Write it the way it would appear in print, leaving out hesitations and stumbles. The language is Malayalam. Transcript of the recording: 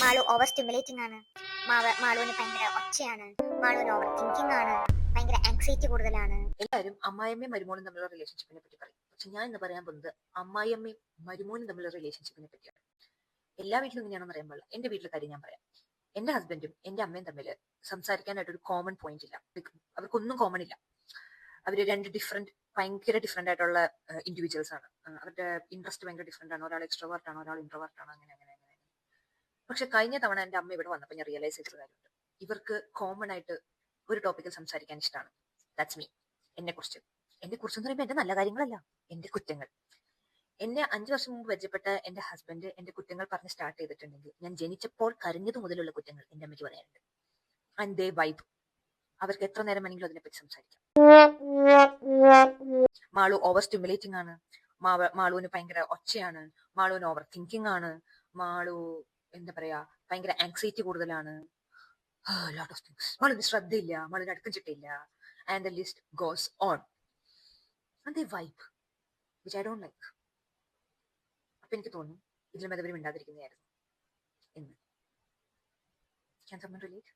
മാളു ഓവർ സ്റ്റിമുലേറ്റിംഗ് ആണ്. മാളുവിന് ഭയങ്കര ഒച്ചയാണ്. മാളുവിന് ഓവർ തിങ്കിങ് ആണ്. ഭയങ്കര ആങ്സൈറ്റി കൂടുതലാണ്. എല്ലാവരും അമ്മായിയമ്മയും മരുമോനും തമ്മിലുള്ള റിലേഷൻഷിപ്പിനെ പറ്റി പറയും. പക്ഷെ ഞാൻ ഇന്ന് പറയാൻ പോകുന്നത് അമ്മായിയമ്മയും മരുമോനും തമ്മിലുള്ള റിലേഷൻഷിപ്പിനെ പറ്റിയാണ്. എല്ലാ വീട്ടിലും ഇങ്ങനെയാണെന്ന് അറിയാൻ പാടില്ല. എന്റെ വീട്ടിലെ കാര്യം ഞാൻ പറയാം. എന്റെ ഹസ്ബൻഡും എന്റെ അമ്മയും തമ്മിൽ സംസാരിക്കാനായിട്ട് ഒരു കോമൺ പോയിന്റ് ഇല്ല. അവർക്കൊന്നും കോമൺ ഇല്ല. അവര് രണ്ട് ഭയങ്കര ഡിഫറെന്റ് ആയിട്ടുള്ള ഇൻഡിവിജ്വൽസ് ആണ്. അവരുടെ ഇൻട്രസ്റ്റ് ഭയങ്കര ഡിഫറെന്റ് ആണ്. ഒരാൾ എക്സ്ട്രോവേർട്ട് ആണ്, ഒരാൾ ഇൻട്രോവേർട്ട് ആണ്, അങ്ങനെ അങ്ങനെ അങ്ങനെ. പക്ഷെ കഴിഞ്ഞ തവണ എന്റെ അമ്മ ഇവിടെ വന്നപ്പോൾ ഞാൻ റിയലൈസ് ചെയ്ത കാര്യമുണ്ട്. ഇവർക്ക് കോമൺ ആയിട്ട് ഒരു ടോപ്പിക്കിൽ സംസാരിക്കാൻ ഇഷ്ടമാണ്. That's me. എന്നെ കുറിച്ച് എന്ന് പറയുമ്പോൾ എന്റെ നല്ല കാര്യങ്ങളല്ല, എന്റെ കുറ്റങ്ങൾ. എന്നെ 5 വർഷം മുമ്പ് പരിചയപ്പെട്ട എന്റെ ഹസ്ബൻഡ് എന്റെ കുറ്റങ്ങൾ പറഞ്ഞ് സ്റ്റാർട്ട് ചെയ്തിട്ടുണ്ടെങ്കിൽ ഞാൻ ജനിച്ചപ്പോൾ കരഞ്ഞത് മുതലുള്ള കുറ്റങ്ങൾ എന്റെ അമ്മയ്ക്ക് പറയാനുണ്ട്. And they vibe. അവർക്ക് എത്ര നേരം വേണമെങ്കിലും അതിനെപ്പറ്റി സംസാരിക്കാം. മാളു ഓവർ സ്റ്റിമുലേറ്റിംഗ് ആണ്. മാളുവിന് ഭയങ്കര ഒച്ചയാണ്. മാളുവിന് ഓവർ തിങ്കിങ് ആണ്. മാളു എന്താ പറയാ, ഭയങ്കര ആങ്സൈറ്റി കൂടുതലാണ്. Lot of things. മാളുവിന് ശ്രദ്ധയില്ല, മാളുവിന് അടുക്കം ചിട്ടയില്ല. And the list goes on. And they vibe which I don't like. അപ്പൊ എനിക്ക് തോന്നുന്നു ഇതിലും അതവർ മിണ്ടാതിരിക്കുന്നതായിരുന്നു എന്ന്. Can someone relate?